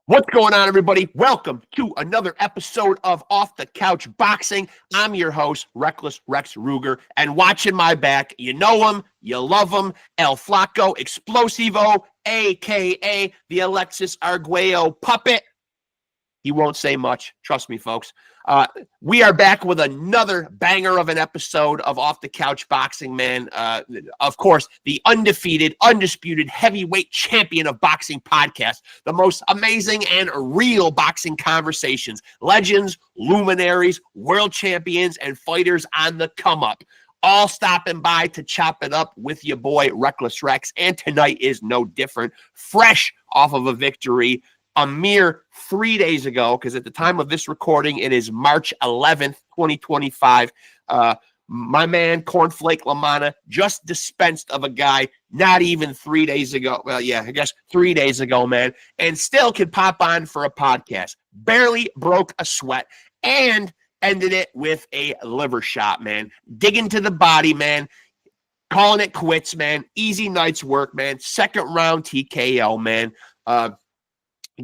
What's going on, everybody? Welcome to another episode of Off the Couch Boxing. I'm your host, Rexx Ruger, and watching my back, you know him, you love him, El Flaco Explosivo, a.k.a. the Alexis Arguello puppet. He won't say much. Trust me, folks. We are back with another banger of an episode of Off the Couch Boxing, man. Of course, the undefeated, undisputed heavyweight champion of boxing podcast, the most amazing and real boxing conversations, legends, luminaries, world champions, and fighters on the come up. All stopping by to chop it up with your boy, Reckless Rex. And tonight is no different. Fresh off of a victory a mere 3 days ago, because at the time of this recording, it is March 11th, 2025. My man, Cornflake LaMANNA, just dispensed of a guy not even 3 days ago. Well, yeah, I guess 3 days ago, man, and still could pop on for a podcast. Barely broke a sweat and ended it with a liver shot, man. Digging to the body, man. Calling it quits, man. Easy night's work, man. Second round TKO, man.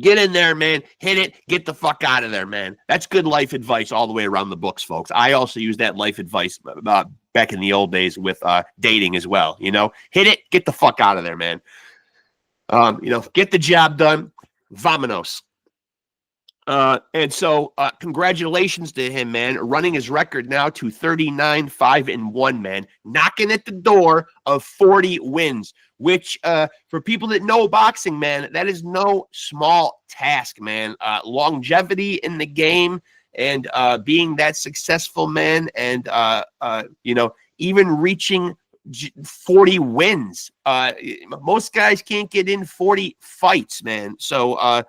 Get in there, man. Hit it. Get the fuck out of there, man. That's good life advice all the way around the books, folks. I also use that life advice back in the old days with dating as well. You know, hit it. Get the fuck out of there, man. Get the job done. Vamonos. And so congratulations to him, man. Running his record now to 39-5-1, man. Knocking at the door of 40 wins. Which, for people that know boxing, man, that is no small task, man. Longevity in the game and being that successful, man, and, even reaching 40 wins. Most guys can't get in 40 fights, man. So,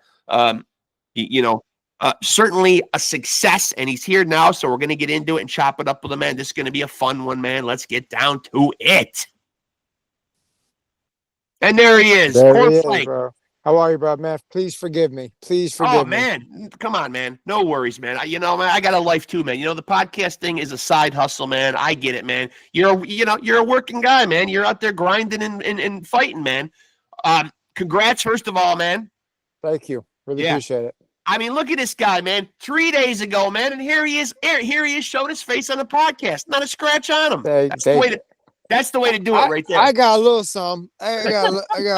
certainly a success, and he's here now, so we're going to get into it and chop it up with him, man. This is going to be a fun one, man. Let's get down to it. And there he is. Cornflake. Bro. How are you, bro, man? Please forgive me. Please forgive me. Oh, man. Come on, man. No worries, man. Man, I got a life too, man. The podcast thing is a side hustle, man. I get it, man. You're a working guy, man. You're out there grinding and fighting, man. Congrats, first of all, man. Thank you. Really appreciate it. I mean, look at this guy, man. 3 days ago, man, and here he is. Here he is showing his face on the podcast. Not a scratch on him. That's the way to do it right there. I got a little something. I got a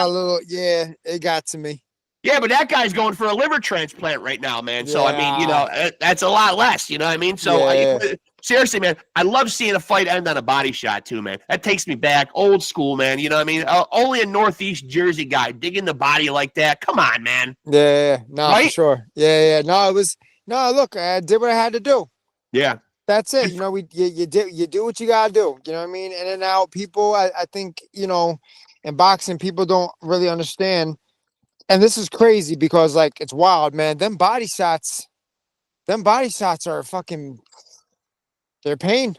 little, yeah, it got to me. Yeah, but that guy's going for a liver transplant right now, man. So, I mean, that's a lot less, you know what I mean? So, seriously, man, I love seeing a fight end on a body shot too, man. That takes me back. Old school, man. You know what I mean? Only a Northeast Jersey guy digging the body like that. Come on, man. Yeah. No, right? For sure. Yeah. No, look, I did what I had to do. Yeah. That's it. You do what you gotta do. You know what I mean? And then now people, I think, in boxing, people don't really understand. And this is crazy because, like, it's wild, man. Them body shots are fucking, they're pain.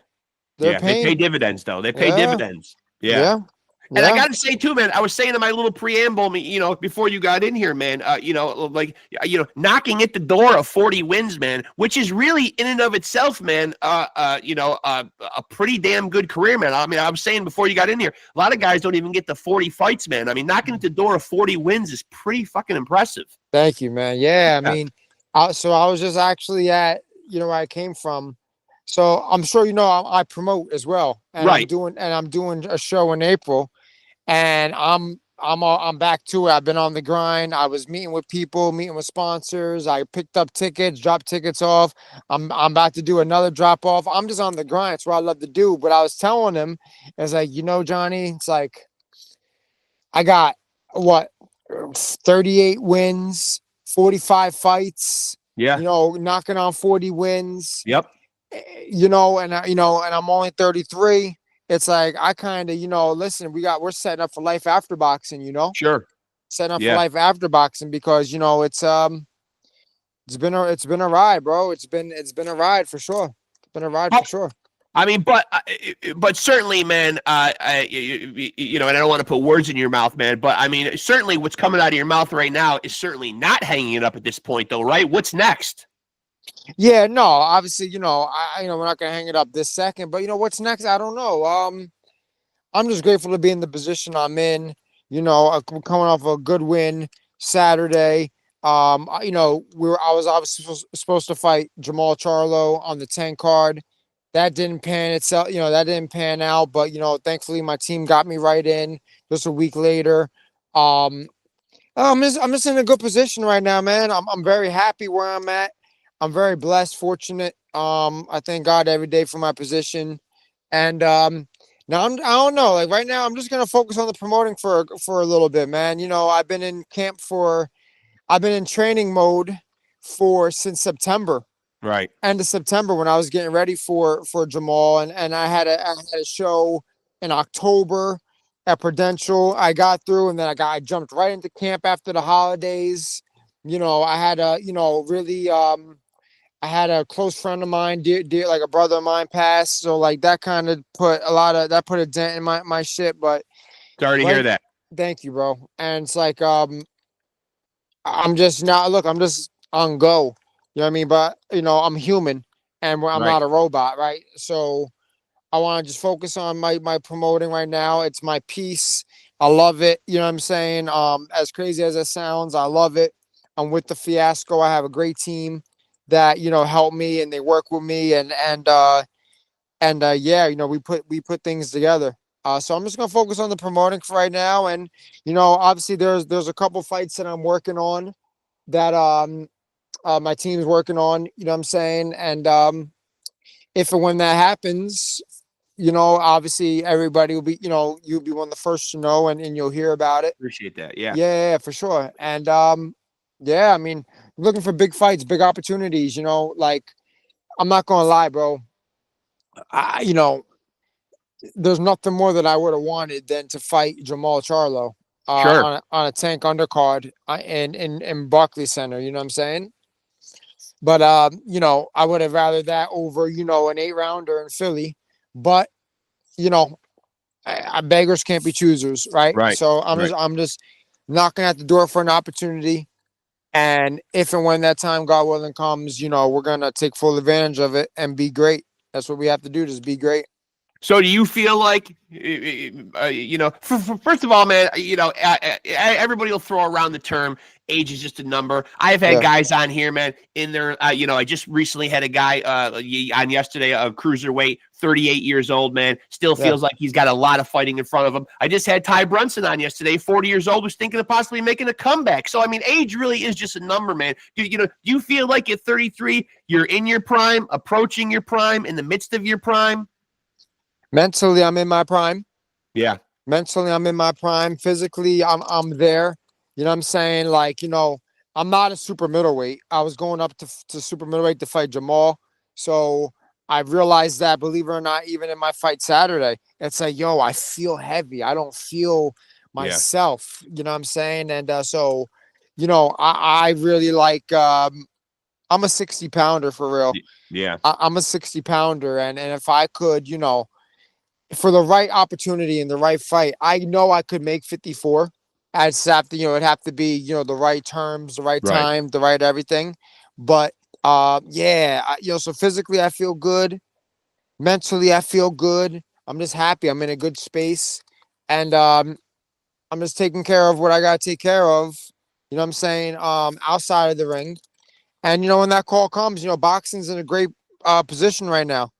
They're pain. They pay dividends, though. They pay dividends. Yeah. And I got to say, too, man, I was saying in my little preamble, before you got in here, man, knocking at the door of 40 wins, man, which is really in and of itself, man, a pretty damn good career, man. I mean, I was saying before you got in here, a lot of guys don't even get to 40 fights, man. I mean, knocking at the door of 40 wins is pretty fucking impressive. Thank you, man. Yeah, I mean, so I was just actually at, where I came from. So I'm sure I promote as well, and right. I'm doing a show in April, and I'm back to it. I've been on the grind. I was meeting with people, meeting with sponsors. I picked up tickets, dropped tickets off. I'm about to do another drop off. I'm just on the grind. It's what I love to do. But I was telling him, it's like, Johnny, it's like I got 38 wins, 45 fights. Yeah. Knocking on 40 wins. Yep. And I'm only 33. It's like, I kind of, listen, we're setting up for life after boxing, Sure. Setting up for life after boxing because, it's been a ride, bro. It's been a ride for sure. It's been a ride for sure. I mean, but certainly, man, and I don't want to put words in your mouth, man, but I mean, certainly what's coming out of your mouth right now is certainly not hanging it up at this point, though, right? What's next? Yeah, no, obviously, we're not gonna hang it up this second, but what's next? I don't know. I'm just grateful to be in the position I'm in. Coming off a good win Saturday. You know, I was obviously supposed to fight Jamal Charlo on the 10 card. That didn't pan itself, you know, that didn't pan out, but you know, thankfully my team got me right in just a week later. Um, I'm just in a good position right now, man. I'm very happy where I'm at. I'm very blessed, fortunate. I thank God every day for my position. And now I don't know. Like right now, I'm just gonna focus on the promoting for a little bit, man. You know, I've been in training mode for since September, Right. end of September, when I was getting ready for Jamal, and I had a show in October at Prudential. I got through, and then I jumped right into camp after the holidays. You know, I had a really I had a close friend of mine, dear like a brother of mine, pass. So like that kind of put a dent in my shit. But Sorry to hear right, that. thank you, bro. And it's like I'm just now look, I'm just on go. You know what I mean? But you know, I'm human and I'm Right. not a robot, right? So I want to just focus on my promoting right now. It's my piece. I love it. You know what I'm saying? As crazy as it sounds, I love it. I'm with the Fiasco. I have a great team that, you know, help me and they work with me and yeah, you know, we put things together. So I'm just gonna focus on the promoting for right now. And, you know, obviously there's a couple fights that I'm working on that my team's working on, you know what I'm saying? And if and when that happens, you know, obviously everybody will be, you know, you'll be one of the first to know and you'll hear about it. Appreciate that. Yeah. Yeah, for sure. And yeah, I mean, looking for big fights, big opportunities, you know, like I'm not gonna lie, bro. You know, there's nothing more that I would have wanted than to fight Jamal Charlo Sure. on a tank undercard in Barclays Center, you know what I'm saying? But you know, I would have rather that over, you know, an 8 rounder in Philly. But, you know, beggars can't be choosers, right? Right. So Right. I'm just knocking at the door for an opportunity. And if and when that time, God willing, comes, you know, we're gonna take full advantage of it and be great. That's what we have to do, just be great. So do you feel like, you know, first of all, man, you know, everybody will throw around the term age is just a number. I've had Yeah. guys on here, man, in their, you know, I just recently had a guy on yesterday, a cruiserweight, 38 years old, man, still Yeah. feels like he's got a lot of fighting in front of him. I just had Ty Brunson on yesterday, 40 years old, who's thinking of possibly making a comeback. So, I mean, age really is just a number, man. You know, do you feel like at 33, you're in your prime, approaching your prime, in the midst of your prime? Mentally, I'm in my prime. Yeah. Mentally, I'm in my prime. Physically, I'm there. You know what I'm saying? Like, you know, I'm not a super middleweight. I was going up to super middleweight to fight Jamal. So I realized that, believe it or not, even in my fight Saturday, it's like, yo, I feel heavy. I don't feel Yeah. myself. You know what I'm saying? And so, you know, I really like I'm a 60 pounder for real. Yeah. I'm a 60 pounder. And if I could, you know, for the right opportunity and the right fight, I know I could make 54. I just have to, you know, it'd have to be, you know, the right terms, the right Right. time, the right everything. But yeah, you know, so physically I feel good. Mentally I feel good. I'm just happy. I'm in a good space. And I'm just taking care of what I gotta take care of. You know what I'm saying? Outside of the ring. And you know, when that call comes, you know, boxing's in a great position right now.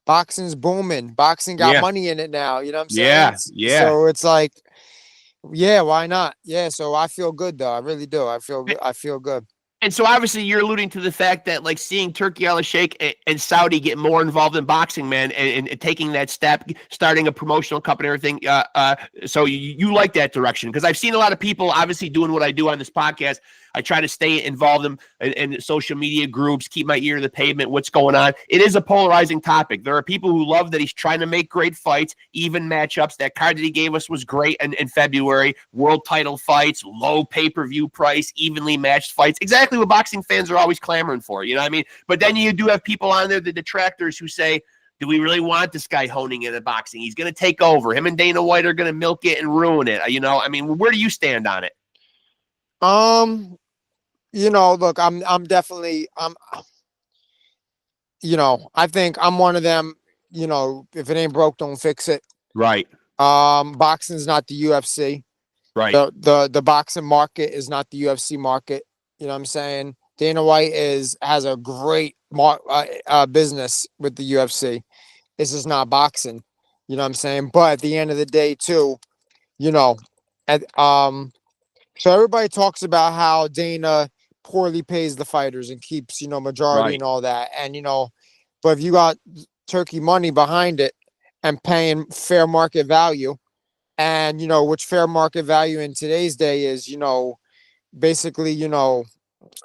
Boxing's booming. Boxing got Yeah. money in it now. You know what I'm saying? Yeah. Yeah. So it's like, yeah, why not? Yeah, so I feel good though. I really do. I feel good. I feel good. And so obviously you're alluding to the fact that like seeing Turkey Al Sheikh and Saudi get more involved in boxing, man, and taking that step, starting a promotional company, and everything. So you like that direction because I've seen a lot of people obviously doing what I do on this podcast. I try to stay involved in social media groups, keep my ear to the pavement, what's going on. It is a polarizing topic. There are people who love that he's trying to make great fights, even matchups. That card that he gave us was great in February. World title fights, low pay-per-view price, evenly matched fights. Exactly what boxing fans are always clamoring for, you know what I mean? But then you do have people on there, the detractors, who say, do we really want this guy honing in the boxing? He's going to take over. Him and Dana White are going to milk it and ruin it. You know, I mean, where do you stand on it? You know, look, I'm definitely you know, I think I'm one of them, you know, if it ain't broke, don't fix it. Right. Boxing's not the UFC. Right. The boxing market is not the UFC market. You know what I'm saying? Dana White has a great business with the UFC. This is not boxing. You know what I'm saying? But at the end of the day, too, you know, at, so everybody talks about how Dana poorly pays the fighters and keeps, majority and Right. all that. And, but if you got turkey money behind it and paying fair market value, and, which fair market value in today's day is, basically,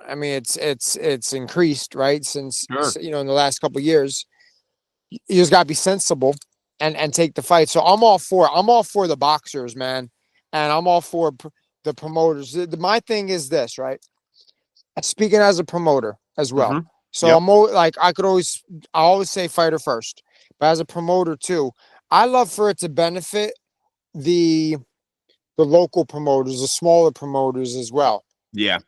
I mean, it's increased, right? Since, Sure. in the last couple of years, you just got to be sensible and take the fight. So I'm all for the boxers, man. And I'm all for the promoters. My thing is this, right? Speaking as a promoter as well. Mm-hmm. So Yep. I always say fighter first, but as a promoter too, I love for it to benefit the local promoters, the smaller promoters as well. Yeah.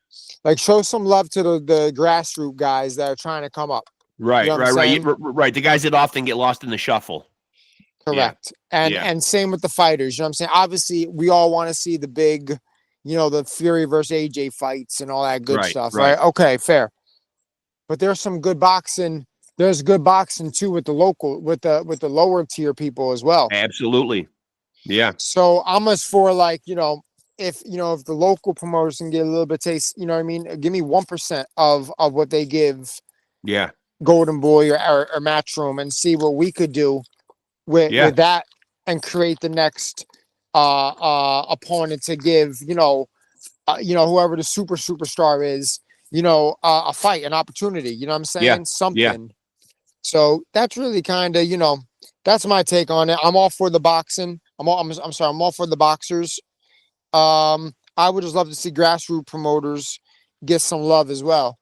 Like show some love to the grassroots guys that are trying to come up. You Right. know what I'm Right. Right. saying? Right. The guys that often get lost in the shuffle. Yeah. Correct. And Yeah. and same with the fighters. You know what I'm saying? Obviously, we all want to see the big, the Fury versus AJ fights and all that good Right. stuff, Right. right? Okay, fair. But there's some good boxing. There's good boxing too with the lower tier people as well. Absolutely. Yeah. So I'm as for like, if the local promoters can get a little bit taste, you know what I mean? Give me 1% of what they give Yeah. Golden Boy or Matchroom and see what we could do Yeah. with that and create the next opponent to give, whoever the superstar is, a fight, an opportunity, you know what I'm Yeah. saying? Yeah. Something. So that's really kind of, that's my take on it. I'm all for the boxing. I'm sorry, I'm all for the boxers. I would just love to see grassroots promoters get some love as well.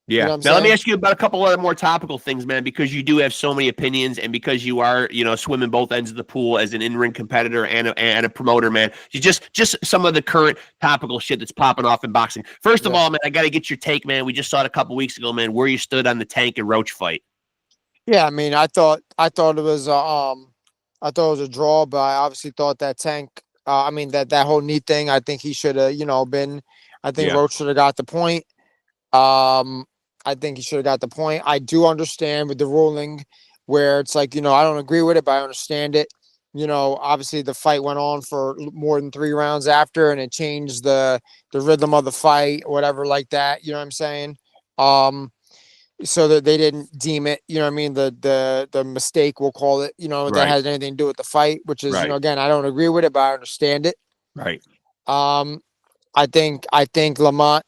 You know Yeah. what I'm Now let me saying? ask you about a couple other more topical things, man, because you do have so many opinions and because you are, swimming both ends of the pool as an in-ring competitor and a promoter, man. You just some of the current topical shit that's popping off in boxing. First of Yeah. all, man, I got to get your take, man. We just saw it a couple weeks ago, man, where you stood on the Tank and Roach fight. Yeah, I mean, I thought it was a draw, but I obviously thought that Tank, I mean that whole knee thing, I think he should have, been. I think Yeah. Roach should have got the point. Um, I think he should have got the point. I do understand with the ruling where it's like, I don't agree with it, but I understand it. Obviously the fight went on for more than 3 rounds after, and it changed the rhythm of the fight, whatever like that. You know what I'm saying? So that they didn't deem it, you know what I mean, the mistake, we'll call it, that Right. has anything to do with the fight, which is, Right. again, I don't agree with it, but I understand it. Right. Um, I think Lamont,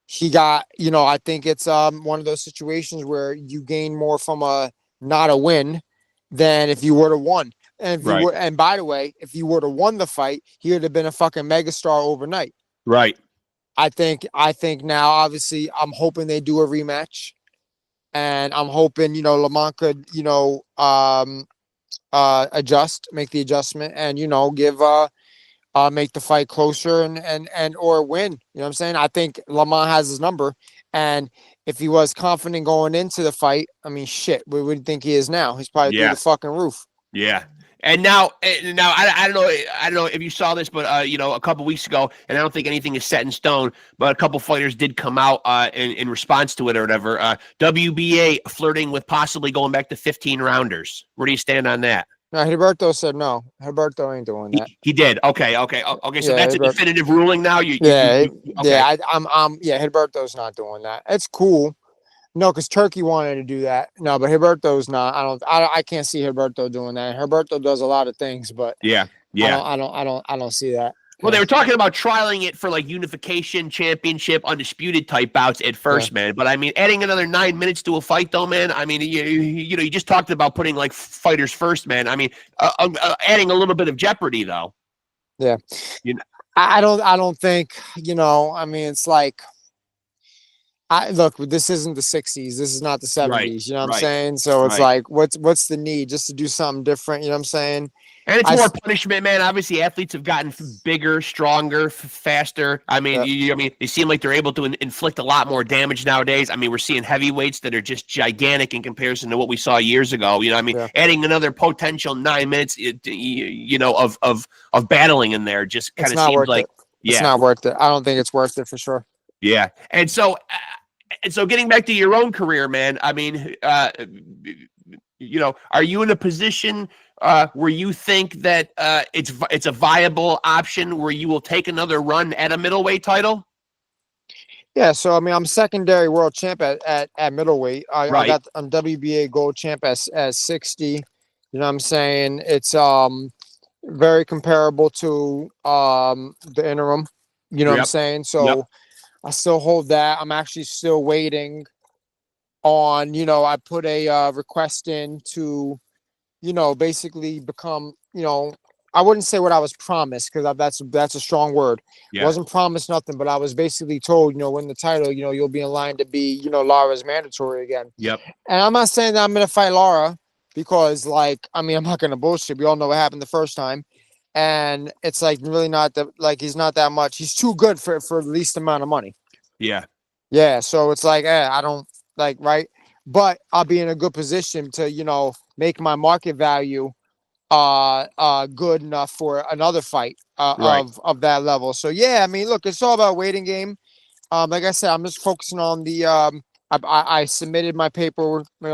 he got, I think it's one of those situations where you gain more from a not a win than if you were to won. And if you Right. were, and by the way, if you were to won the fight, he would have been a fucking megastar overnight. Right. I think now, obviously, I'm hoping they do a rematch. And I'm hoping, Lamont could, make the adjustment and, give make the fight closer and or win. You know what I'm saying? I think Lamont has his number. And if he was confident going into the fight, I mean shit, what would you think he is now? He's probably through Yeah. the fucking roof. Yeah. And now I don't know if you saw this, but a couple weeks ago, and I don't think anything is set in stone, but a couple fighters did come out in response to it or whatever. WBA flirting with possibly going back to 15 rounders. Where do you stand on that? No, Heriberto said no. Heriberto ain't doing that. He did. Okay. So Yeah, that's a definitive ruling now. yeah, Okay. yeah, Heriberto's not doing that. It's cool. No, because Turkey wanted to do that. No, but Herberto's not. I can't see Herberto doing that. Herberto does a lot of things, but Yeah. I Yeah. don't I don't I don't I don't see that. Well, they Yeah. were talking about trialing it for like unification, championship, undisputed type bouts at first, man. But I mean, adding another 9 minutes to a fight, though, man. I mean, you just talked about putting like fighters first, man. I mean, adding a little bit of jeopardy, though. Yeah. You know, I don't think, I mean, it's like look, this isn't the 60s. This is not the right, 70s. You know what I'm right, saying? So it's right. like, what's the need just to do something different? You know what I'm saying? And it's I more s- punishment, man. Obviously, athletes have gotten bigger, stronger, faster. I mean, yeah, I mean, they seem like they're able to inflict a lot more damage nowadays. I mean, we're seeing heavyweights that are just gigantic in comparison to what we saw years ago. I mean, yeah. adding another potential 9 minutes, of battling in there just kind It's of not seems worth like, it. It's yeah, not worth it. I don't think it's worth it for sure. Yeah. And so getting back to your own career, man, I mean, are you in a position where you think that it's a viable option where you will take another run at a middleweight title? Yeah, so I mean, I'm secondary world champ at middleweight. Right. I'm WBA gold champ at 60. You know what I'm saying? It's very comparable to the interim. You know what I'm Yep. saying? Yep. So I still hold that. I'm actually still waiting on, I put a request in to, basically become, I wouldn't say what I was promised because that's a strong word. Yeah. Wasn't promised nothing, but I was basically told, win the title, you'll be in line to be, Lara's mandatory again. Yep. And I'm not saying that I'm going to fight Lara because, like, I mean, I'm not going to bullshit. We all know what happened the first time. And it's like really not that, like, he's not that much. He's too good for the least amount of money. Yeah. Yeah. So it's like, I don't like, right. But I'll be in a good position to, make my market value good enough for another fight Right. of that level. So yeah, I mean, look, it's all about waiting game. Like I said, I'm just focusing on the I submitted my paperwork, you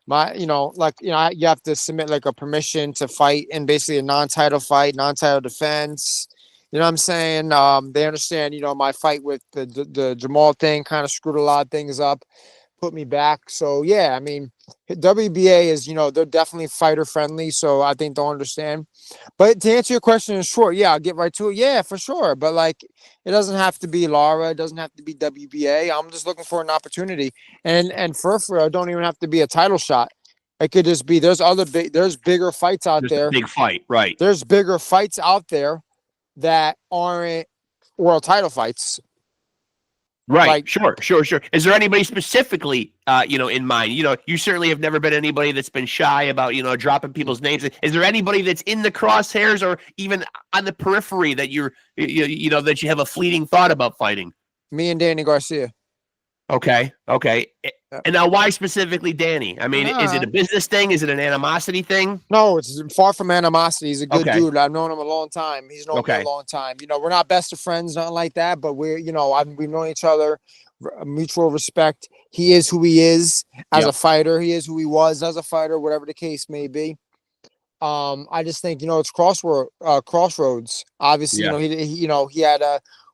have to submit like a permission to fight in basically a non-title fight, non-title defense. You know what I'm saying? They understand, my fight with the Jamal thing kind of screwed a lot of things up, put me back. So yeah, I mean, WBA is, they're definitely fighter friendly. So I think they'll understand. But to answer your question in short, yeah, I'll get right to it. Yeah, for sure. But like, it doesn't have to be Lara. It doesn't have to be WBA. I'm just looking for an opportunity. And for it don't even have to be a title shot. It could just be, there's bigger fights out Just a there. big fight. Right. There's bigger fights out there that aren't world title fights. Right. Like, Sure. Is there anybody specifically, in mind? You certainly have never been anybody that's been shy about, dropping people's names. Is there anybody that's in the crosshairs or even on the periphery that that you have a fleeting thought about fighting? me and Danny Garcia. Okay. And now why specifically Danny? I mean, is it a business thing? Is it an animosity thing? No, it's far from animosity. He's a good Okay. dude. I've known him a long time. He's known me a long time. We're not best of friends, nothing like that, but we've known each other, mutual respect. He is who he is as a fighter. He is who he was as a fighter, whatever the case may be. I just think, it's crossroads. Obviously, he had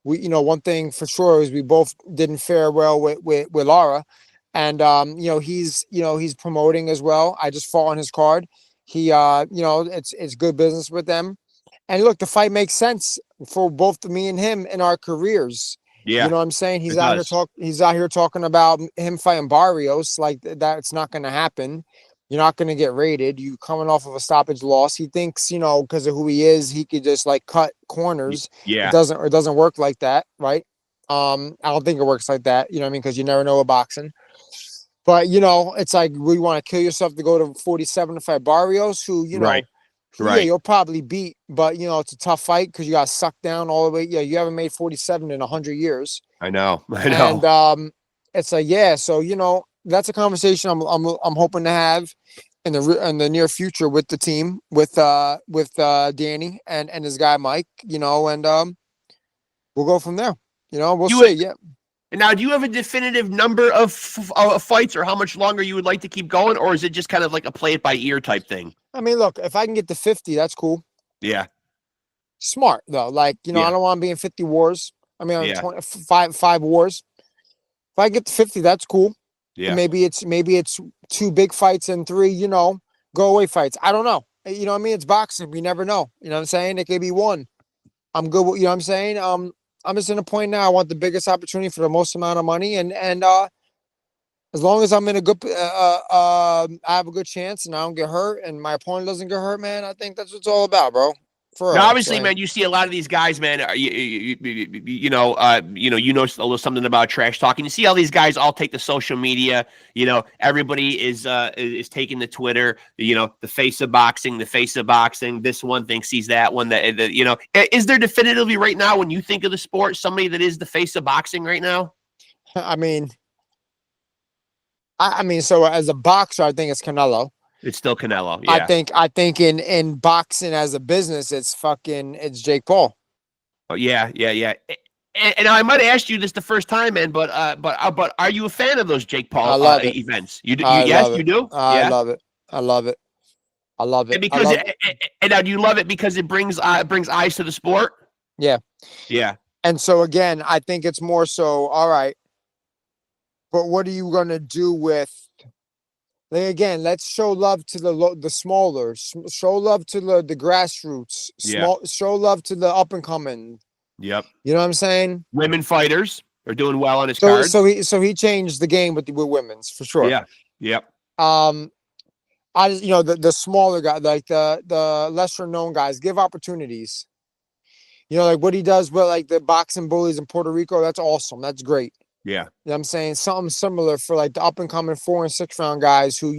one thing for sure is we both didn't fare well with Lara. And he's promoting as well. I just fought on his card. He it's good business with them. And look, the fight makes sense for both me and him in our careers. Yeah. You know what I'm saying? He's out here talking about him fighting Barrios. Like that, it's not gonna happen. You're not gonna get rated. You coming off of a stoppage loss. He thinks, because of who he is, he could just like cut corners. Yeah. It doesn't work like that, right? I don't think it works like that. You know what I mean? Because you never know with boxing. But it's like we want to kill yourself to go to 47 to fight Barrios, who Right. yeah, you'll probably beat, but it's a tough fight because you got sucked down all the way. Yeah, you haven't made 47 in 100 years. I know. And it's like so that's a conversation I'm hoping to have in the near future with the team with Danny and his guy Mike. And we'll go from there. We'll see. Yeah. And now, do you have a definitive number of fights or how much longer you would like to keep going? Or is it just kind of like a play it by ear type thing? I mean, look, if I can get to 50, that's cool. Yeah. Smart, though. Like, I don't want to be in 50 wars. I mean, 25 wars. If I get to 50, that's cool. Yeah. And maybe it's 2 big fights and 3, go away fights. I don't know. You know what I mean? It's boxing. We never know. You know what I'm saying? It could be 1. I'm good with, you know what I'm saying? I'm just in a point now. I want the biggest opportunity for the most amount of money, and as long as I'm in a good, I have a good chance, and I don't get hurt, and my opponent doesn't get hurt, man. I think that's what it's all about, bro. Now, obviously, man, you see a lot of these guys, man. You know a little something about trash talking. You see all these guys all take to social media. Everybody is taking to Twitter. The face of boxing, the face of boxing. This one thinks he's that one. Is there definitively right now when you think of the sport somebody that is the face of boxing right now? I mean, so as a boxer, I think it's Canelo. It's still Canelo. Yeah. I think in boxing as a business, it's Jake Paul. Oh yeah. And I might have asked you this the first time, man, but are you a fan of those Jake I Paul love it. events? You do? I Yes, love you it. do. I Yeah. love it. I love it. I love it. And I because love. and now do you love it because it brings eyes to the sport? Yeah. Yeah. And so again, I think it's more so. All right, but what are you gonna do with? Like again, let's show love to the smaller. Show love to the grassroots. Yeah. Show love to the up and coming. Yep. You know what I'm saying? Women fighters are doing well on his So cards. he changed the game with women's for sure. Yeah. Yep. Um, I just the smaller guy, like the lesser known guys, give opportunities. Like what he does with like the boxing bullies in Puerto Rico, that's awesome. That's great. Yeah. You know what I'm saying? Something similar for like the up and coming 4 and 6 round guys who,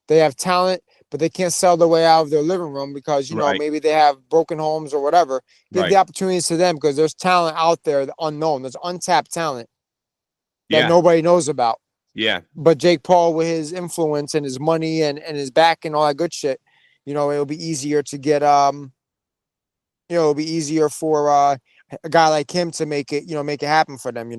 they have talent, but they can't sell their way out of their living room because, Right. maybe they have broken homes or whatever. Give the Right. opportunities to them because there's talent out there, the unknown. There's untapped talent that Yeah. nobody knows about. Yeah. But Jake Paul, with his influence and his money and his back and all that good shit, it'll be easier to get it'll be easier for a guy like him to make it happen for them.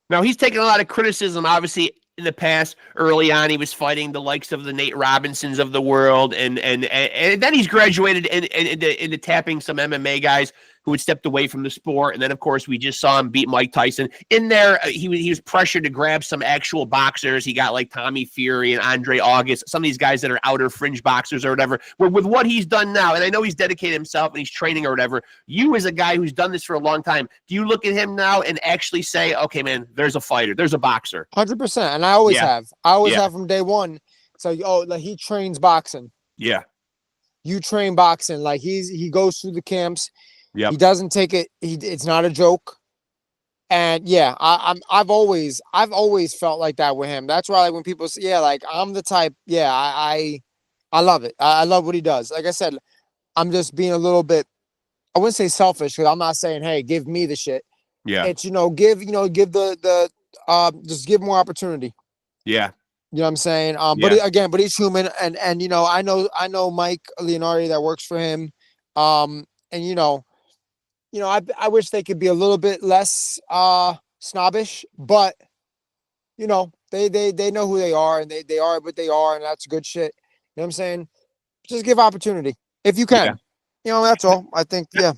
Now he's taken a lot of criticism, obviously, in the past. Early on, he was fighting the likes of the Nate Robinsons of the world, and then he's graduated into tapping some MMA guys who had stepped away from the sport. And then, of course, we just saw him beat Mike Tyson. In there, he was pressured to grab some actual boxers. He got like Tommy Fury and Andre August, some of these guys that are outer fringe boxers or whatever. With what he's done now, and I know he's dedicated himself and he's training or whatever, you as a guy who's done this for a long time, do you look at him now and actually say, okay, man, there's a fighter, there's a boxer? 100%. And I always have. I always Yeah. have from day one. So, like he trains boxing. Yeah. You train boxing. Like he goes through the camps. Yep. He doesn't take it. It's not a joke. And yeah, I've always felt like that with him. That's why, like, when people say, yeah, like I'm the type, yeah, I love it. I love what he does. Like I said, I'm just being a little bit, I wouldn't say selfish, because I'm not saying, hey, give me the shit. Yeah. It's, give the just give more opportunity. Yeah. You know what I'm saying? But he's human, and I know Mike Leonardi that works for him, and I wish they could be a little bit less snobbish, but they know who they are, and they are what they are, and that's good shit. You know what I'm saying? Just give opportunity if you can. That's all. I think, yeah.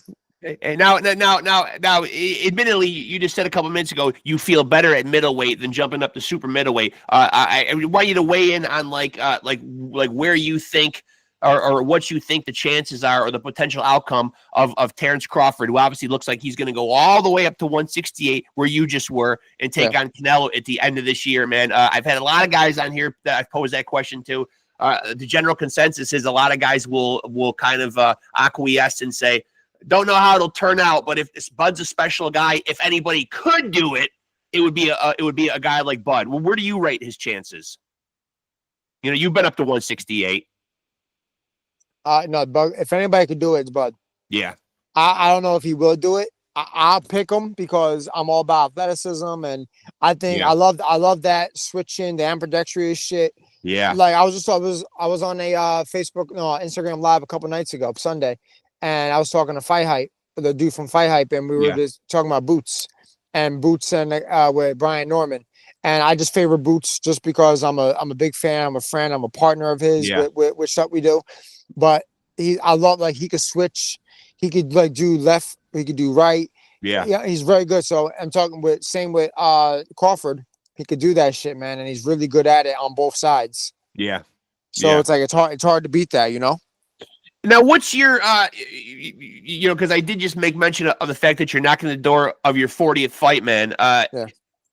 And now, admittedly, you just said a couple minutes ago you feel better at middleweight than jumping up to super middleweight. I want you to weigh in on like where you think or what you think the chances are or the potential outcome of Terrence Crawford, who obviously looks like he's going to go all the way up to 168, where you just were, and take on Canelo at the end of this year, man. I've had a lot of guys on here that I've posed that question to. The general consensus is a lot of guys will kind of acquiesce and say, don't know how it'll turn out, but if this Bud's a special guy, if anybody could do it, it would be a guy like Bud. Well, where do you rate his chances? You've been up to 168. No, Bud, if anybody could do it, it's Bud. Yeah. I don't know if he will do it. I'll pick him because I'm all about athleticism, and I think I love that switching, the ambidextrous shit. Yeah. Like I was on a Instagram live a couple nights ago, Sunday, and I was talking to Fight Hype, the dude from Fight Hype, and we were just talking about Boots and with Brian Norman. And I just favor Boots just because I'm a big fan, I'm a friend, I'm a partner of his with stuff we do. But I love, like, he could switch, he could like do left, he could do right. Yeah, he's very good. So I'm talking with Crawford. He could do that shit, man, and he's really good at it on both sides. Yeah. So it's like it's hard to beat that, Now, what's your, because I did just make mention of the fact that you're knocking the door of your 40th fight, man.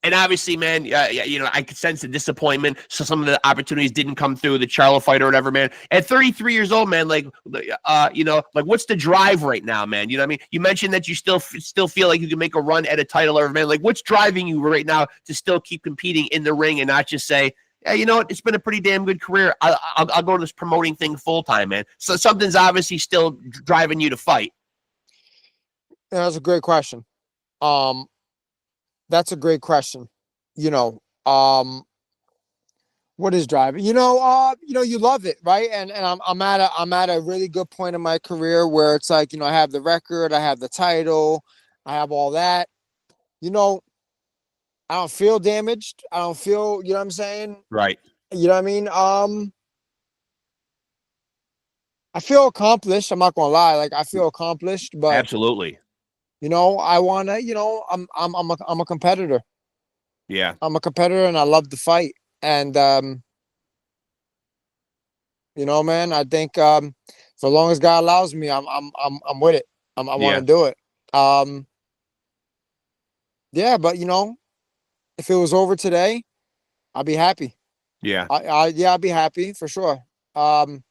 And obviously, man, I could sense the disappointment. So some of the opportunities didn't come through, the Charlo fight or whatever, man. At 33 years old, man, what's the drive right now, man? You know what I mean? You mentioned that you still feel like you can make a run at a title, or, man, like, what's driving you right now to still keep competing in the ring and not just say, yeah, you know what? It's been a pretty damn good career. I'll go to this promoting thing full time, man. So something's obviously still driving you to fight. Yeah, that's a great question. That's a great question. What is driving? You love it, right? And I'm at a really good point in my career where it's like, I have the record, I have the title, I have all that. you know, I don't feel damaged. I don't feel, you know what I'm saying? Right. You know what I mean? I feel accomplished. I'm not gonna lie. Like I feel accomplished, but Absolutely. I wanna, I'm a competitor. Yeah. I'm a competitor and I love to fight. And man, I think so long as God allows me, I'm with it. I want Yeah. to do it. Um, yeah, but if it was over today, I'd be happy. Yeah. I'd be happy for sure. Um,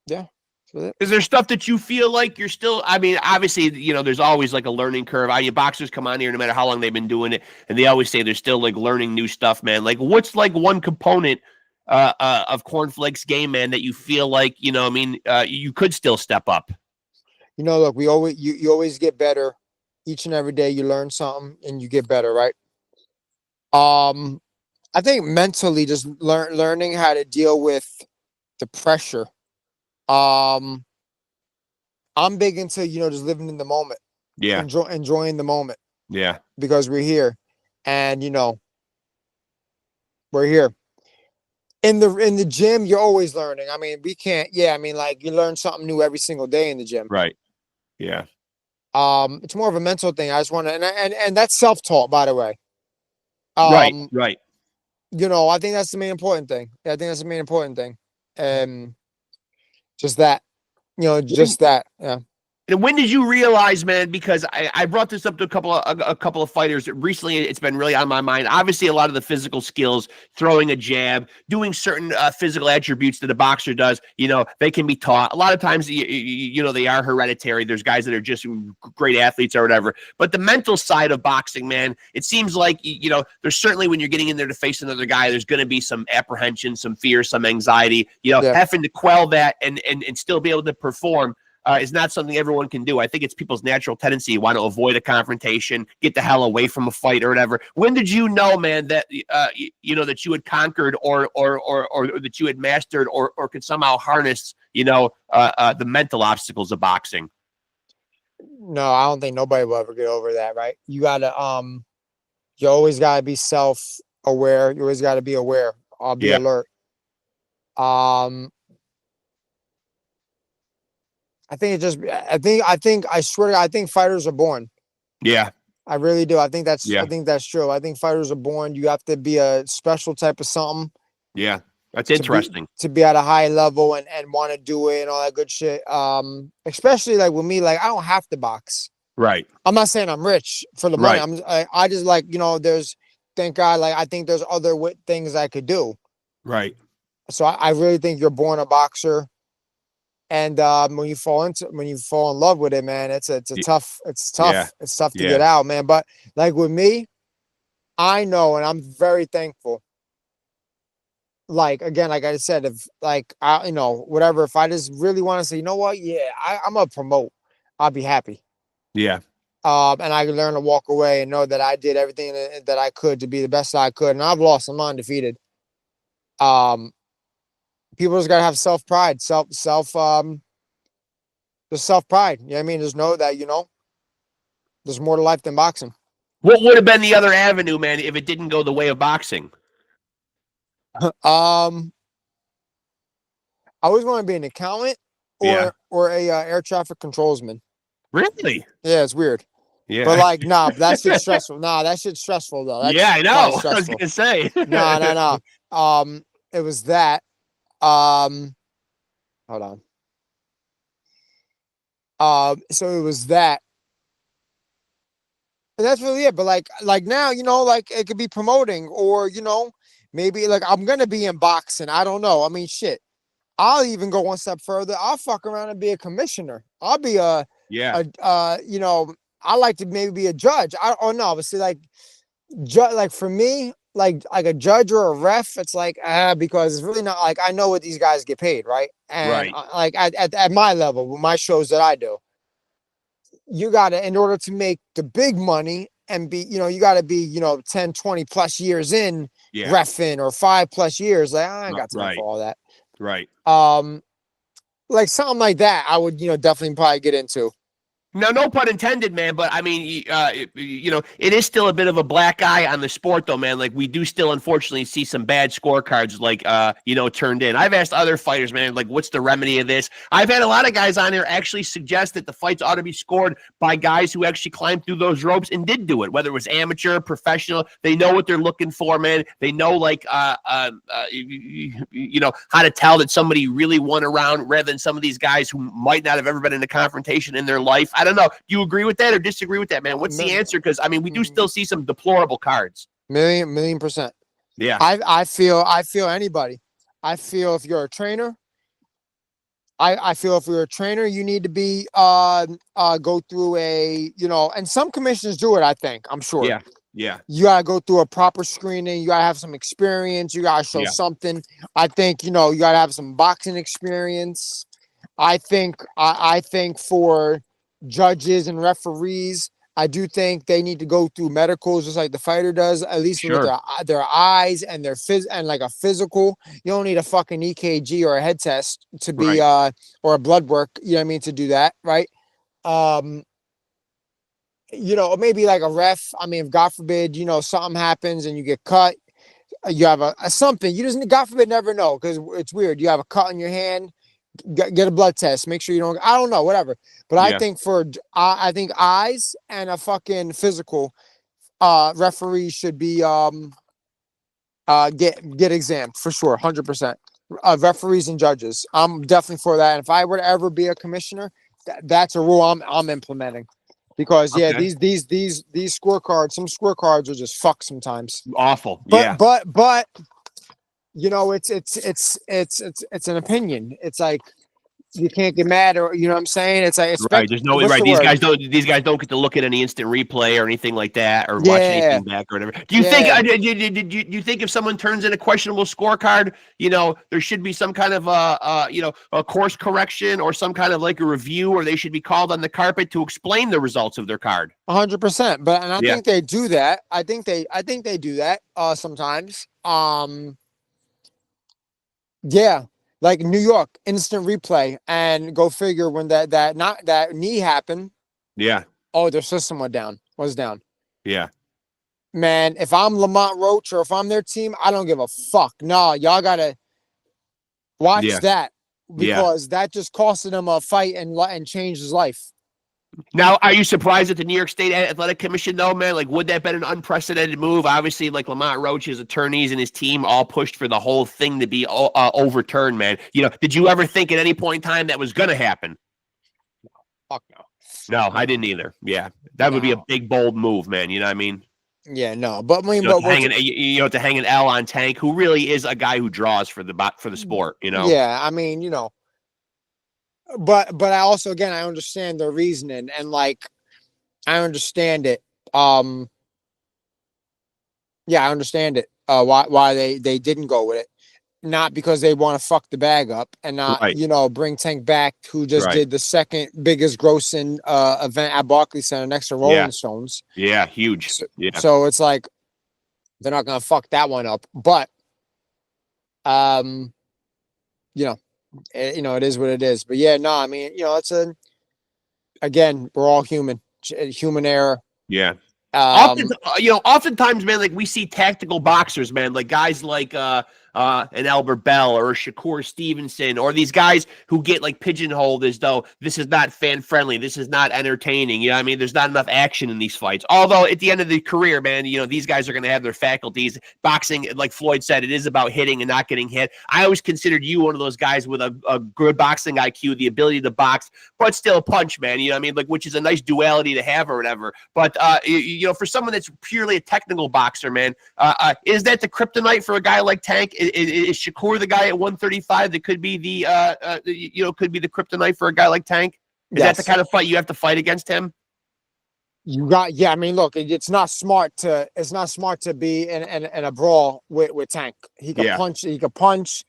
yeah. That's it. Is there stuff that you feel like you're still? I mean, obviously, there's always like a learning curve. I mean, boxers come on here no matter how long they've been doing it, and they always say they're still like learning new stuff, man. Like, what's like one component of Cornflake's game, man, that you feel like you could still step up? Look, we always you always get better. Each and every day, you learn something and you get better, right? I think mentally, just learning how to deal with the pressure. Um, I'm big into just living in the moment, Yeah. enjoying the moment Yeah. because we're here, and we're here in the gym. You're always learning. I mean, we can't. Yeah, I mean, like you learn something new every single day in the gym. Right. Yeah. It's more of a mental thing. I just want to, and that's self-taught, by the way. Right. Um, Right. I think that's the main important thing. Yeah, I think that's the main important thing. Just that, just that. Yeah. And when did you realize, man? Because I brought this up to a couple of fighters recently. It's been really on my mind. Obviously, a lot of the physical skills, throwing a jab, doing certain physical attributes that a boxer does. They can be taught. A lot of times, they are hereditary. There's guys that are just great athletes or whatever. But the mental side of boxing, man, it seems like there's certainly when you're getting in there to face another guy, there's going to be some apprehension, some fear, some anxiety. Yeah. Having to quell that and still be able to perform. Is not something everyone can do. I think it's people's natural tendency. You want to avoid a confrontation, get the hell away from a fight or whatever. When did you know, man, that that you had conquered or that you had mastered or could somehow harness the mental obstacles of boxing? No, I don't think nobody will ever get over that, right? You always gotta be self-aware. You always gotta be aware. I'll be Yeah. alert. Um, I think I swear to God, I think fighters are born. Yeah. I really do. I think that's Yeah. true. I think fighters are born. You have to be a special type of something Yeah. That's to be interesting. at a high level and want to do it and all that good shit. Especially like with me, like I don't have to box. Right. I'm not saying I'm rich for the money. Right. I just like, there's, thank God, like I think there's other things I could do. Right. So I really think you're born a boxer. And when you fall in love with it, man, it's tough. It's tough. Yeah. It's tough to Yeah. get out, man. But like with me, I know, and I'm very thankful. Like again, like I said, if like whatever, if I just really want to say, you know what, yeah, I'm gonna promote, I'll be happy. Yeah. And I can learn to walk away and know that I did everything that I could to be the best I could, and I've lost. I'm undefeated. People just gotta have self pride, just self pride. You know what I mean? Just know that there's more to life than boxing. What would have been the other avenue, man, if it didn't go the way of boxing? I always want to be an accountant or a air traffic controlsman. Really? Yeah, it's weird. Yeah. But like, nah, that shit's stressful. Nah, that shit's stressful though. That's I know. I was stressful. gonna say. No. It was that. Hold on. So it was that. And that's really it. But like now, like it could be promoting or, maybe like I'm gonna be in boxing. I don't know. I mean, shit. I'll even go one step further. I'll fuck around and be a commissioner. I'll be I like to maybe be a judge. I don't know. But see, like, like for me, like a judge or a ref, it's like because it's really not like I know what these guys get paid, right? And Right. like at my level, with my shows that I do, you gotta, in order to make the big money and be, you gotta be, 10, 20 plus years in reffing or 5+ years. Like I ain't got time for all that. Right. Like something like that, I would, definitely probably get into. No pun intended, man. But I mean, it is still a bit of a black eye on the sport, though, man. Like we do still, unfortunately, see some bad scorecards, like turned in. I've asked other fighters, man, like what's the remedy of this? I've had a lot of guys on here actually suggest that the fights ought to be scored by guys who actually climbed through those ropes and did do it, whether it was amateur, professional. They know what they're looking for, man. They know how to tell that somebody really won a round, rather than some of these guys who might not have ever been in a confrontation in their life. I don't know. Do you agree with that or disagree with that, man? What's the answer? Because I mean, we do still see some deplorable cards. Million percent. Yeah. I feel anybody. I feel if you're a trainer, I feel if you're a trainer, you need to be go through and some commissioners do it, I think. I'm sure. Yeah. Yeah. You gotta go through a proper screening. You gotta have some experience. You gotta show something. I think, you gotta have some boxing experience. I think for judges and referees, I do think they need to go through medicals just like the fighter does, at least with their eyes and their like a physical. You don't need a fucking EKG or a head test to be or a blood work, to do that, right? Maybe like a ref. I mean, if God forbid, something happens and you get cut, you have a something. You just, God forbid, never know, because it's weird. You have a cut on your hand. Get a blood test. Make sure you don't. I don't know, whatever. But I think I think eyes and a fucking physical, referees should be get examined for sure, 100%. Referees and judges. I'm definitely for that. And if I were to ever be a commissioner, that's a rule I'm implementing. Because these scorecards, some scorecards are just fucked sometimes. Awful. But it's an opinion. It's like you can't get mad, or what I'm saying. It's like right. There's no right. These guys don't get to look at any instant replay or anything like that, or watch anything back or whatever. Do you think? Do you think if someone turns in a questionable scorecard, there should be some kind of a course correction or some kind of like a review, or they should be called on the carpet to explain the results of their card? 100%. But I think they do that. I think they do that sometimes. Yeah, like New York, instant replay, and go figure when that knee happened. Yeah. Oh, their system was down. Yeah. Man, if I'm Lamont Roach or if I'm their team, I don't give a fuck. No, y'all gotta watch that, because that just costed him a fight and changed his life. Now, are you surprised at the New York State Athletic Commission, though, man? Like, would that have been an unprecedented move? Obviously, like Lamont Roach's attorneys and his team all pushed for the whole thing to be overturned, man. Did you ever think at any point in time that was going to happen? Fuck no. No, I didn't either. Yeah, that would be a big, bold move, man. You know what I mean? Yeah, no, but I mean, to hang an L on Tank, who really is a guy who draws for the sport. Yeah, I mean, But I also, again, I understand their reasoning, and like I understand it. I understand it. Why they didn't go with it. Not because they want to fuck the bag up and not, bring Tank back, who just did the second biggest grossing event at Barclays Center next to Rolling Stones. Yeah, huge. So it's like they're not gonna fuck that one up. But it is what it is. But I mean, again, we're all human error. Yeah. Oftentimes, man, like we see tactical boxers, man, like guys like an Albert Bell or a Shakur Stevenson, or these guys who get like pigeonholed as though this is not fan friendly, this is not entertaining. You know what I mean? There's not enough action in these fights. Although at the end of the career, man, these guys are going to have their faculties. Boxing, like Floyd said, it is about hitting and not getting hit. I always considered you one of those guys with a good boxing IQ, the ability to box, but still punch, man. You know what I mean? Like, which is a nice duality to have or whatever. But, for someone that's purely a technical boxer, man, is that the kryptonite for a guy like Tank? Is Shakur the guy at 135 that could be the kryptonite for a guy like Tank? Is that the kind of fight you have to fight against him? I mean, look, it's not smart to be in a brawl with Tank. He can punch,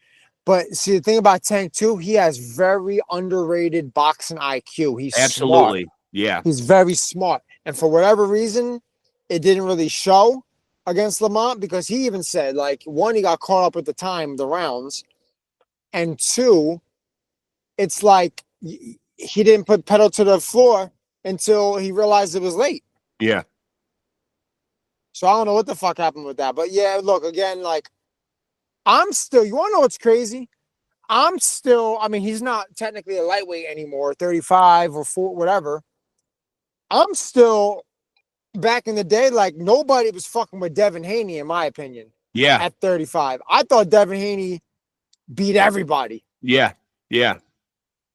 but see, the thing about Tank too, he has very underrated boxing IQ. He's absolutely smart. Yeah. He's very smart, and for whatever reason, it didn't really show against Lamont, because he even said, like, one, he got caught up with the rounds, and two, it's like he didn't put pedal to the floor until he realized it was late. Yeah. So I don't know what the fuck happened with that. But yeah, look, again, like, I'm still, you want to know what's crazy? I'm still, I mean, he's not technically a lightweight anymore, 35 or 4, whatever. I'm still, back in the day, like, nobody was fucking with Devin Haney, in my opinion, Yeah. at 35. I thought Devin Haney beat everybody. Yeah. Yeah.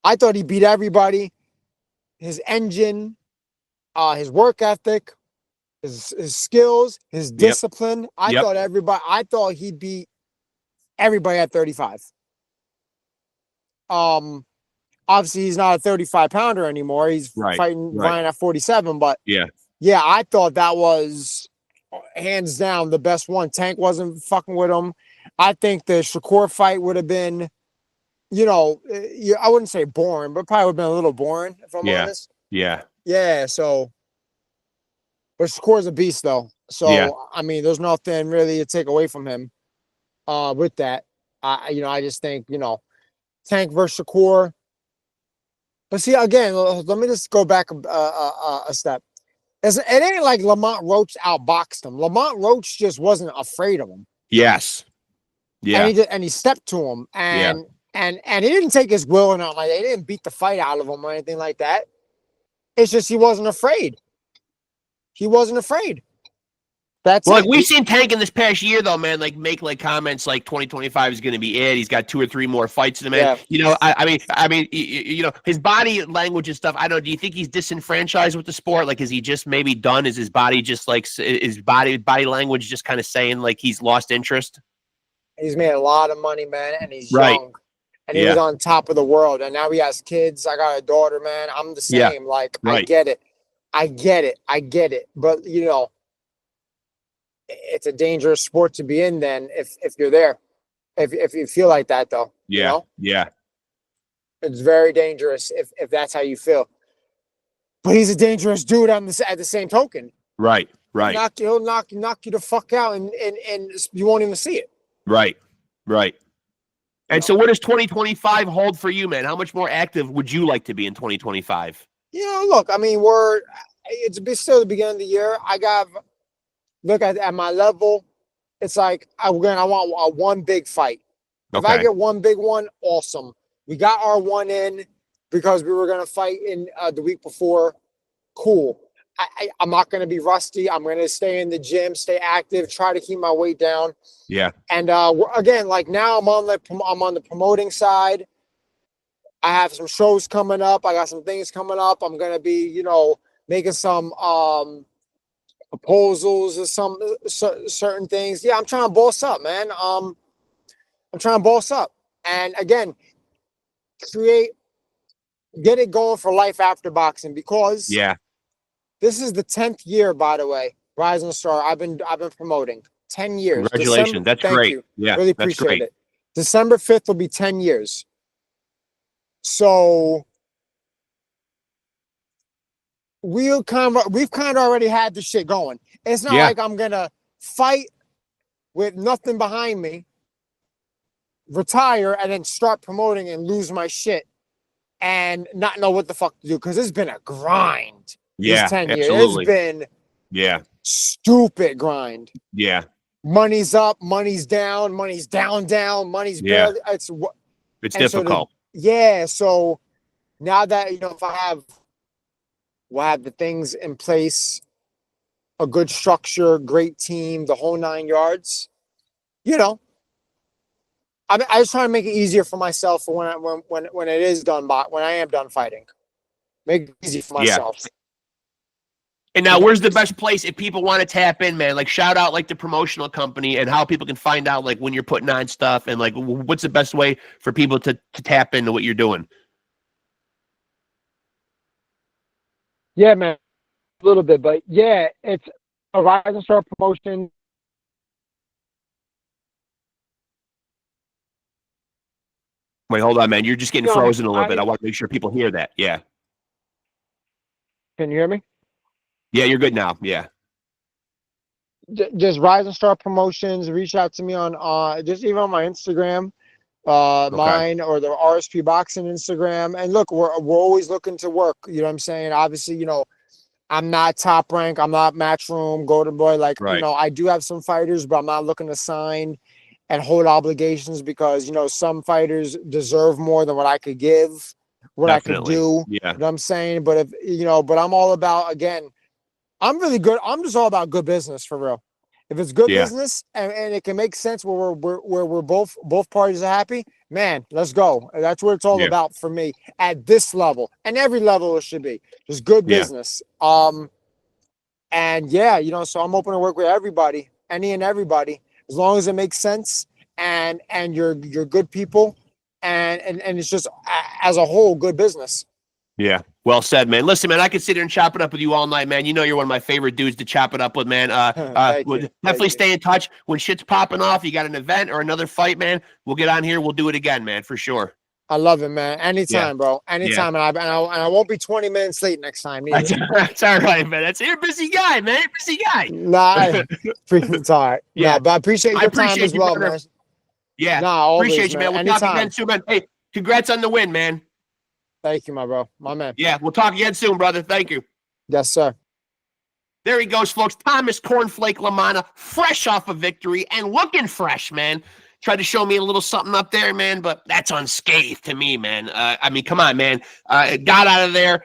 I thought he beat everybody. His engine, his work ethic, his skills, his discipline. I thought he beat everybody at 35. Obviously he's not a 35 pounder anymore. He's fighting Ryan at 47, but yeah, I thought that was hands down the best one. Tank wasn't fucking with him. I think the Shakur fight would have been, you know, I wouldn't say boring, but probably would have been a little boring, if I'm honest. Yeah. Yeah, so, but Shakur's a beast, though. So, I mean, there's nothing really to take away from him with that. I just think, Tank versus Shakur. But see, again, let me just go back a step. It ain't like Lamont Roach outboxed him. Lamont Roach just wasn't afraid of him. Yes. Yeah. And he stepped to him, and he didn't take his will or nothing like that. He didn't beat the fight out of him or anything like that. It's just he wasn't afraid. He wasn't afraid. That's like we've seen Tank in this past year, though, man. Like make like comments like 2025 is going to be it. He's got 2 or 3 more fights in him. Man, I mean, his body language and stuff. I don't know. Do you think he's disenfranchised with the sport? Like, is he just maybe done? Is his body just like his body language just kind of saying like he's lost interest? He's made a lot of money, man, and he's young, and he was on top of the world, and now he has kids. I got a daughter, man. I'm the same. Like, I get it, but it's a dangerous sport to be in then if you're there. If you feel like that, though. Yeah. It's very dangerous if that's how you feel. But he's a dangerous dude at the same token. Right. He'll knock you the fuck out and you won't even see it. Right. And so what does 2025 hold for you, man? How much more active would you like to be in 2025? Look, I mean, it's still the beginning of the year. Look at my level. It's like I want one big fight. If I get one big one, awesome. We got our one in because we were gonna fight in the week before. Cool. I'm not gonna be rusty. I'm gonna stay in the gym, stay active, try to keep my weight down. Yeah. And again, like now I'm on the promoting side. I have some shows coming up. I got some things coming up. I'm gonna be, making some proposals or some certain things. Yeah, I'm trying to boss up, man. I'm trying to boss up, and again, get it going for life after boxing, because this is the 10th year, by the way. Rising Star, I've been promoting 10 years. Congratulations, that's great. You. Yeah, really appreciate it. December 5th will be 10 years. So we've kind of already had the shit going. It's not like I'm gonna fight with nothing behind me, retire, and then start promoting and lose my shit and not know what the fuck to do, because it's been a grind. Yeah, 10 years. absolutely. It's been stupid grind. Yeah. Money's up, money's down, money's down, money's barely. It's difficult. So now that if we'll have the things in place, a good structure, great team, the whole 9 yards. I was trying to make it easier for myself for when it is done, when I am done fighting. Make it easy for myself. And now, where's the best place if people want to tap in, man? Like, shout out like the promotional company and how people can find out like when you're putting on stuff, and like what's the best way for people to tap into what you're doing. Yeah, man, a little bit, but yeah, it's a Rising Star promotion. Wait, hold on, man. You're just getting frozen a little bit. I want to make sure people hear that. Yeah. Can you hear me? Yeah, you're good now. Yeah. Just Rising Star Promotions. Reach out to me on just even on my Instagram. Okay. mine or the RSP Boxing Instagram. And look, we're always looking to work. You know what I'm saying? Obviously, I'm not top rank. I'm not Matchroom, Golden Boy. Like, Right. I do have some fighters, but I'm not looking to sign and hold obligations because, some fighters deserve more than what I could give, what I could Definitely. do. Yeah. You know what I'm saying? But but I'm all about, again, I'm really good. I'm just all about good business for real. If it's good Yeah. business and it can make sense where we're both parties are happy, man, let's go. That's what it's all Yeah. about for me at this level and every level it should be just good Yeah. business. And yeah, so I'm open to work with everybody, any and everybody, as long as it makes sense and you're good people and it's just as a whole good business. Yeah. Well said, man. Listen, man, I could sit here and chop it up with you all night, man. You know you're one of my favorite dudes to chop it up with, man. Thank We'll you. definitely stay in touch. When shit's popping off, you got an event or another fight, man, we'll get on here. We'll do it again, man, for sure. I love it, man. Yeah. Anytime, bro. Yeah. Anytime, and I won't be 20 minutes late next time either. That's all right, man. You're a busy guy, man. Busy guy. Nah, it's all right. Yeah. Nah, but I appreciate I your time appreciate as you, well, brother. man. Yeah. Nah, always, Appreciate you, man. man. We'll talk again Anytime. soon, man. Hey, congrats on the win, man. Thank you, my bro. My man. Yeah. We'll talk again soon, brother. Thank you. Yes, sir. There he goes, folks. Thomas Cornflake LaMANNA, fresh off a victory and looking fresh, man. Tried to show me a little something up there, man, but that's unscathed to me, man. I mean, come on, man. Got out of there,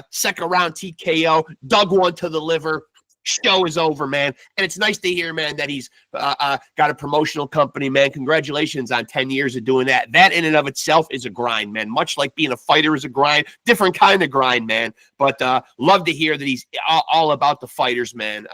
second round TKO, dug one to the liver. Show is over, man. And it's nice to hear, man, that he's got a promotional company, man. Congratulations on 10 years of doing that. That in and of itself is a grind, man. Much like being a fighter is a grind, different kind of grind, man. But love to hear that he's all about the fighters, man,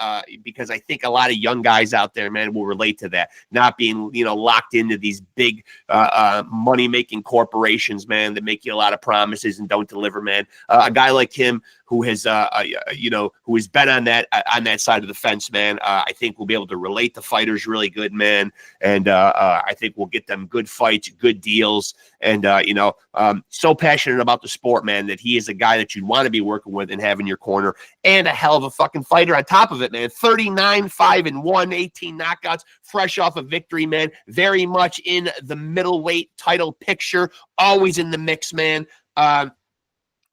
because I think a lot of young guys out there, man, will relate to that. Not being, locked into these big money-making corporations, man, that make you a lot of promises and don't deliver, man. A guy like him who has, who has been on that side of the fence, man, I think we'll be able to relate to fighters really good, man. And I think we'll get them good fights, good deals. And, so passionate about the sport, man, that he is a guy that you'd want to be working with and have in your corner, and a hell of a fucking fighter on top of it, man. 39-5-1, 18 knockouts, fresh off a victory, man. Very much in the middleweight title picture, always in the mix, man.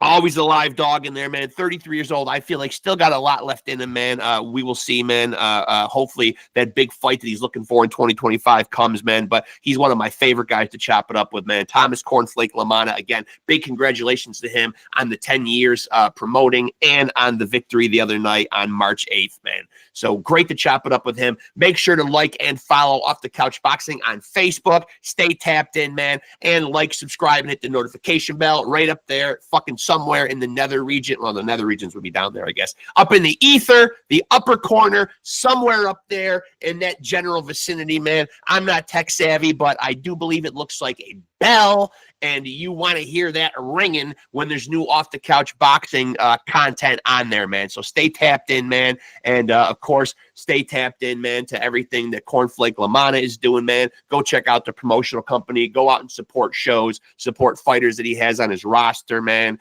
Always a live dog in there, man. 33 years old. I feel like still got a lot left in him, man. We will see, man. Hopefully that big fight that he's looking for in 2025 comes, man. But he's one of my favorite guys to chop it up with, man. Thomas Cornflake LaMANNA. Again, big congratulations to him on the 10 years promoting and on the victory the other night on March 8th, man. So great to chop it up with him. Make sure to like and follow Off the Couch Boxing on Facebook. Stay tapped in, man. And like, subscribe, and hit the notification bell right up there. Fucking somewhere in the nether region. Well, the nether regions would be down there, I guess. Up in the ether, the upper corner, somewhere up there in that general vicinity, man. I'm not tech savvy, but I do believe it looks like a bell, and you want to hear that ringing when there's new Off the Couch Boxing content on there, man. So stay tapped in, man. And, of course, stay tapped in, man, to everything that Cornflake LaMANNA is doing, man. Go check out the promotional company. Go out and support shows, support fighters that he has on his roster, man.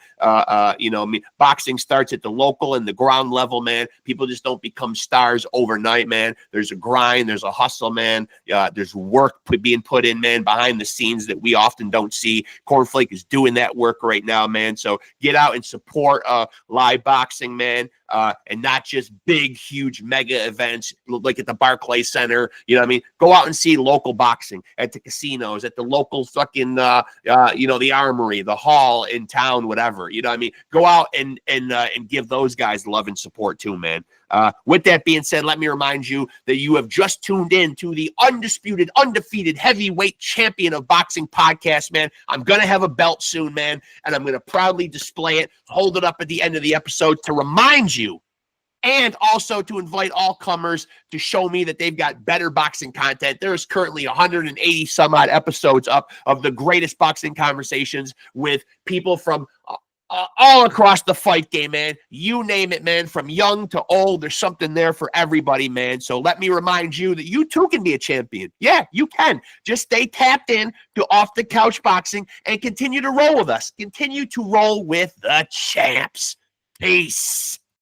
Boxing starts at the local and the ground level, man. People just don't become stars overnight, man. There's a grind. There's a hustle, man. There's work being put in, man, behind the scenes that we often don't see. Cornflake is doing that work right now, man. So get out and support live boxing, man. And not just big, huge mega events like at the Barclays Center. You know what I mean? Go out and see local boxing at the casinos, at the local fucking, the Armory, the hall in town, whatever. You know what I mean? Go out and give those guys love and support too, man. With that being said, let me remind you that you have just tuned in to the undisputed, undefeated heavyweight champion of boxing podcast, man. I'm going to have a belt soon, man, and I'm going to proudly display it, hold it up at the end of the episode to remind you, and also to invite all comers to show me that they've got better boxing content. There is currently 180 some odd episodes up of the greatest boxing conversations with people from all across the fight game, man. You name it, man. From young to old, there's something there for everybody, man. So let me remind you that you too can be a champion. Yeah, you can. Just stay tapped in to Off the Couch Boxing and continue to roll with us. Continue to roll with the champs. Peace.